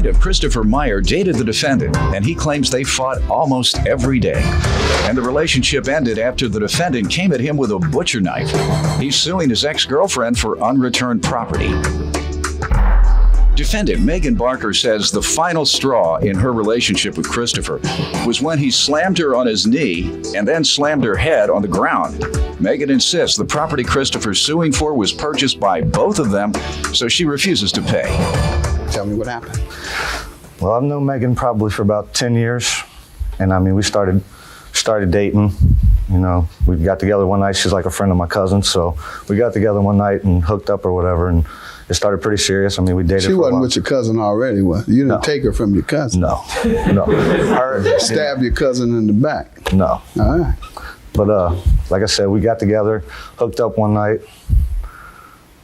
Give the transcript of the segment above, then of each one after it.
plaintiff, Christopher Meyer, dated the defendant, and he claims they fought almost every day. And the relationship ended after the defendant came at him with a butcher knife. He's suing his ex-girlfriend for unreturned property. Defendant Megan Barker says the final straw in her relationship with Christopher was when he slammed her on his knee and then slammed her head on the ground. Megan insists the property Christopher's suing for was purchased by both of them, so she refuses to pay. Tell me what happened. Well, I've known Megan probably for about 10 years. And I mean, we started dating. You know, we got together one night. She's like a friend of my cousin. So we got together one night and hooked up or whatever. And it started pretty serious. I mean, we dated She for a wasn't while. with your cousin already, what? You didn't take her from your cousin? No. Her, Stabbed your cousin in the back? No. All right. But like I said, we got together, hooked up one night.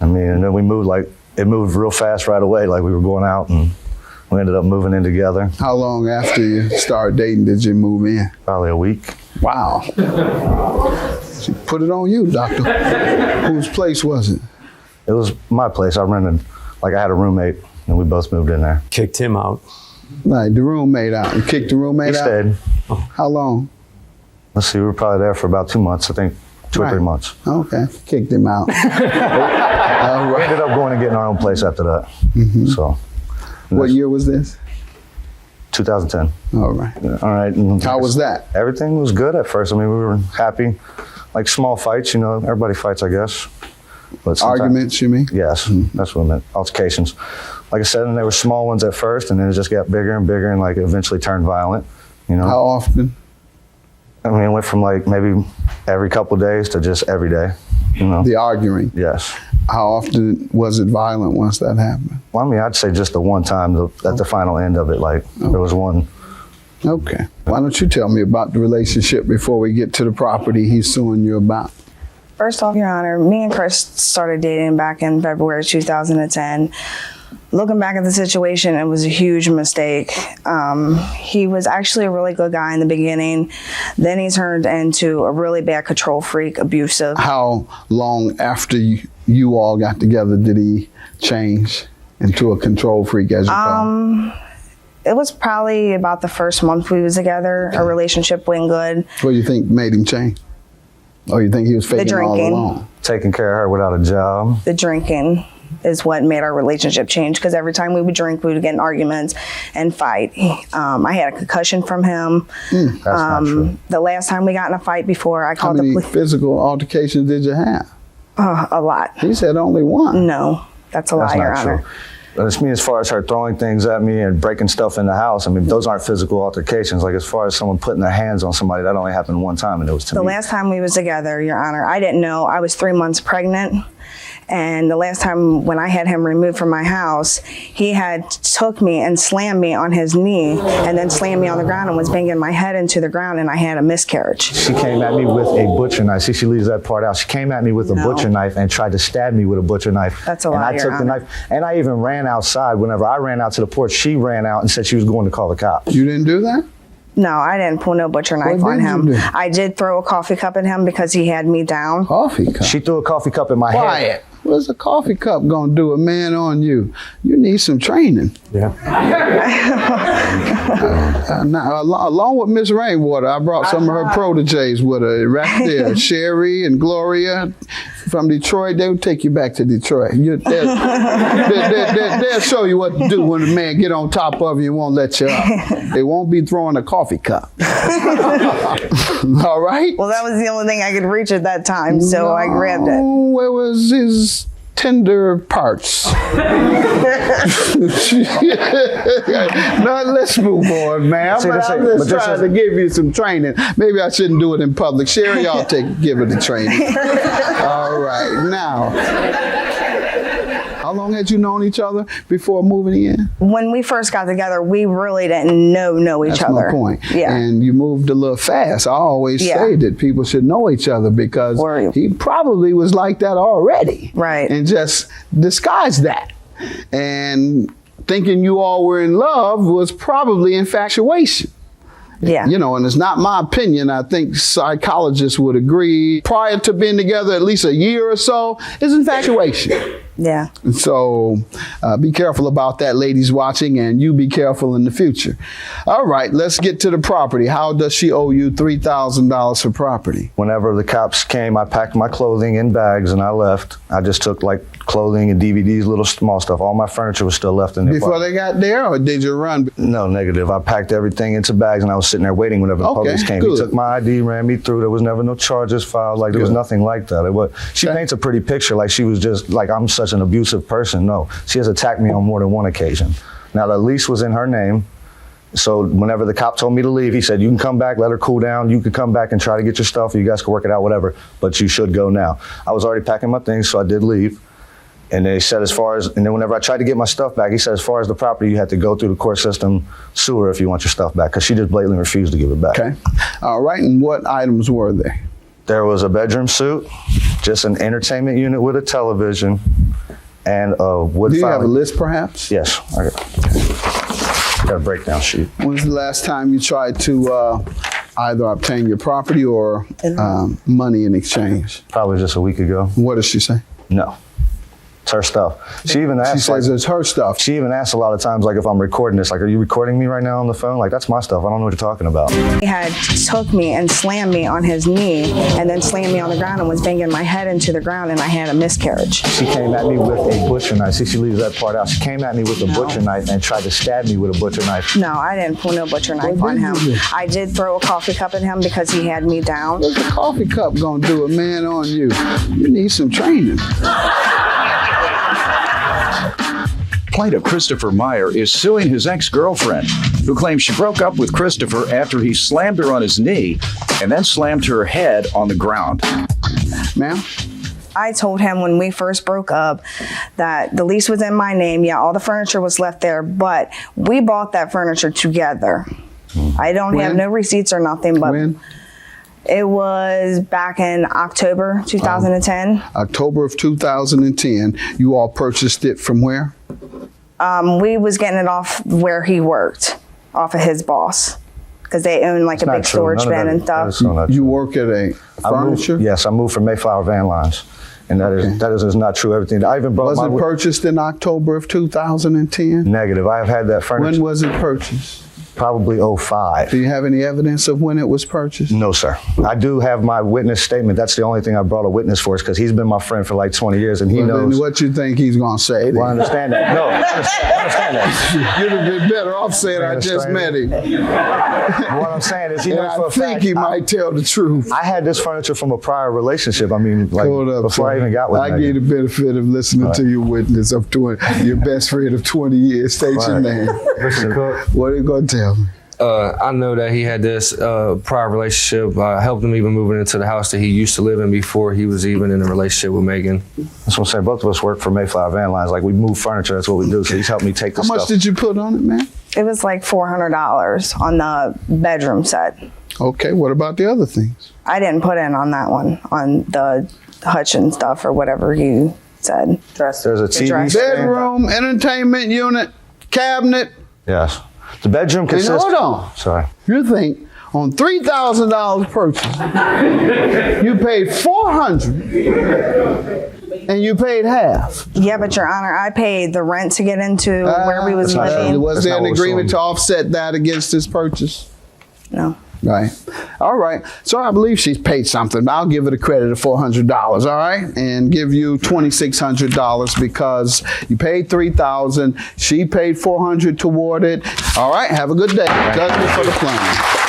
I mean, and then we moved it moved real fast right away. Like we were going out and we ended up moving in together. How long after you started dating did you move in? Probably a week. Wow. She put it on you, doctor. Whose place was it? It was my place. I rented, I had a roommate and we both moved in there. Kicked him out. Like the roommate out. You kicked the roommate He out? stayed. How long? Let's see, we were probably there for about 2 months, I think, 2 or 3 months. Okay, kicked him out. We ended up going and getting our own place after that. So. What year was this? 2010. All right. All right. And How was that? Everything was good at first. I mean, we were happy. Like small fights, you know, everybody fights, I guess. But Arguments, you mean? Yes, that's what I meant. Altercations. Like I said, and they were small ones at first, and then it just got bigger and bigger, and like eventually turned violent. You know. How often? I mean, it went from like maybe every couple of days to just every day. You know. The arguing. Yes. How often was it violent once that happened? Well, I mean, I'd say just the one time at the final end of it, there was one. Okay. Why don't you tell me about the relationship before we get to the property he's suing you about? First off, Your Honor, me and Chris started dating back in February 2010. Looking back at the situation, it was a huge mistake. He was actually a really good guy in the beginning. Then he turned into a really bad control freak, abusive. How long after you all got together did he change into a control freak, as you call it? It was probably about the first month we was together. Our relationship went good. What do you think made him change? Or you think he was faking all drinking. along? Taking care of her without a job. The drinking is what made our relationship change, because every time we would drink, we would get in arguments and fight. I had a concussion from him. That's not true. The last time we got in a fight before, I How called many the police. physical altercations did you have? A lot. He said only one. No, that's a lie, That's Your not Honor. true. But it's me, as far as her throwing things at me and breaking stuff in the house, I mean, those aren't physical altercations. Like, as far as someone putting their hands on somebody, that only happened one time, and it was to The me. last time we was together, Your Honor, I didn't know. I was 3 months pregnant. And the last time when I had him removed from my house, he had took me and slammed me on his knee and then slammed me on the ground and was banging my head into the ground, and I had a miscarriage. She came at me with a butcher knife. See, she leaves that part out. She came at me with a butcher knife and tried to stab me with a butcher knife. That's a and lie, I Your took the Honor. knife, and I even ran outside. Whenever I ran out to the porch, she ran out and said she was going to call the cops. You didn't do that? No, I didn't pull no butcher knife What on did you him. do? I did throw a coffee cup at him because he had me down. Coffee cup? She threw a coffee cup in my head. Quiet. What's a coffee cup gonna do a man on you? You need some training. Yeah. Now, along with Miss Rainwater, I brought some of her proteges with her right there. Sherry and Gloria from Detroit. They'll take you back to Detroit. They'll show you what to do when a man get on top of you and won't let you up. They won't be throwing a coffee cup. All right? Well, that was the only thing I could reach at that time, so I grabbed it. Where was his tender parts? Now let's move on, ma'am. See, I'm this just ain't- trying to give you some training. Maybe I shouldn't do it in public. Sherry, I'll give her the training. All right, now. How long had you known each other before moving in? When we first got together, we really didn't know each That's other. my point. Yeah. And you moved a little fast. I always say that people should know each other because he probably was like that already. Right. And just disguised that. And thinking you all were in love was probably infatuation. Yeah. You know, and it's not my opinion. I think psychologists would agree. Prior to being together at least a year or so is infatuation. Yeah. So be careful about that, ladies watching, and you be careful in the future. All right, let's get to the property. How does she owe you $3,000 for property? Whenever the cops came, I packed my clothing in bags and I left. I just took like clothing and DVDs, little small stuff. All my furniture was still left in the Before they got there, or did you run? No, negative. I packed everything into bags and I was sitting there waiting whenever the police came. Good. He took my ID, ran me through. There was never no charges filed. Like there was nothing like that. She paints a pretty picture, like she was just like I'm such an abusive person. No, she has attacked me on more than one occasion. Now the lease was in her name. So whenever the cop told me to leave, he said, you can come back, let her cool down. You can come back and try to get your stuff. You guys can work it out, whatever. But you should go now. I was already packing my things, so I did leave. And they said and then whenever I tried to get my stuff back, he said, as far as the property, you had to go through the court system, sue her if you want your stuff back, because she just blatantly refused to give it back. Okay. All right, and what items were there? There was a bedroom suite, just an entertainment unit with a television, and a wood Do you filing. have a list, perhaps? Yes. I got a breakdown sheet. When was the last time you tried to either obtain your property or money in exchange? Probably just a week ago. What does she say? No. It's her stuff. She even asked. She says it's her stuff. She even asks a lot of times, like, if I'm recording this, like, are you recording me right now on the phone? Like, that's my stuff. I don't know what you're talking about. He had took me and slammed me on his knee and then slammed me on the ground and was banging my head into the ground, and I had a miscarriage. She came at me with a butcher knife. See, she leaves that part out. She came at me with a butcher knife and tried to stab me with a butcher knife. No, I didn't pull no butcher knife on him. I did throw a coffee cup at him because he had me down. What's a coffee cup gonna do a man on you? You need some training. Plaintiff Christopher Meyer is suing his ex-girlfriend, who claims she broke up with Christopher after he slammed her on his knee and then slammed her head on the ground. Ma'am? I told him when we first broke up that the lease was in my name. Yeah, all the furniture was left there, but we bought that furniture together. I don't have no receipts or nothing, but When? it was back in October 2010. October of 2010. You all purchased it from where? We was getting it off where he worked, off of his boss, because they own like a big Not true. storage None of bin that and is- stuff. that is so not You true. work at a furniture? Yes, I moved from Mayflower Van Lines. And that is not true. Everything. I even brought Was my it purchased in October of 2010? negative. I have had that furniture When was it purchased? probably 05. Do you have any evidence of when it was purchased? No, sir. I do have my witness statement. That's the only thing I brought a witness for, is because he's been my friend for like 20 years and he Well, knows. then what you think he's gonna say? Then? Well, I understand that. No, I understand that. You'd have been better off saying I just met him. What I'm saying is he And knows for I a think fact. he might tell the truth. I had this furniture from a prior relationship. I mean, like Hold up, before sir. I even got with I Megan. give you the benefit of listening to your witness of 20, your best friend of 20 years. State your Right. name. Listen, Cook. What are you gonna tell me? I know that he had this prior relationship. I helped him even moving into the house that he used to live in before he was even in a relationship with Megan. That's what I'm saying. Both of us work for Mayflower Van Lines. Like, we move furniture. That's what we do. So he's helped me take the How much stuff. did you put on it, man? It was like $400 on the bedroom set. Okay, what about the other things? I didn't put in on that one, on the Hutchins stuff or whatever you said. There's a TV dresser. stand. Bedroom, entertainment unit, cabinet. Yes. The bedroom And consists. hold on. Sorry. You think on $3,000 purchase, you paid $400 and you paid half. Yeah, but Your Honor, I paid the rent to get into where we was That's not living. true. Was That's there not an what we're agreement showing to offset that against this purchase? No. Right. All right. So I believe she's paid something. I'll give her the credit of $400. All right, and give you $2,600 because you paid $3,000. She paid $400 toward it. All right. Have a good day. Judgment for the plaintiff.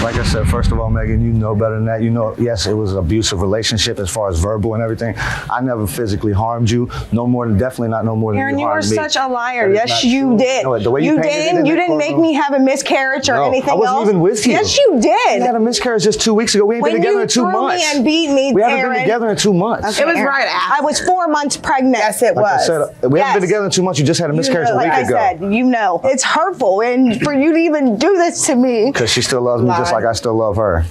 Like I said, first of all, Megan, you know better than that. You know, yes, it was an abusive relationship as far as verbal and everything. I never physically harmed you. No more than, definitely not no more than Aaron, you you were harmed me. such a liar. That is Yes, not you true. did. No, the way you painted it in didn't. You the didn't make courtroom- me have a miscarriage or No, anything I wasn't else. even with you. Yes, you We did. had a miscarriage just 2 weeks ago. We ain't been When together you in 2 threw months. me and beat me, We haven't Aaron. been together in 2 months. Okay, It was Aaron, right after. I was 4 months pregnant. Yes, it Like I was. said, we haven't been Yes. together in 2 months. You just had a miscarriage a week like ago. I said, you know, it's hurtful, and for you to even do this to me. Because she still loves me just like I still love her.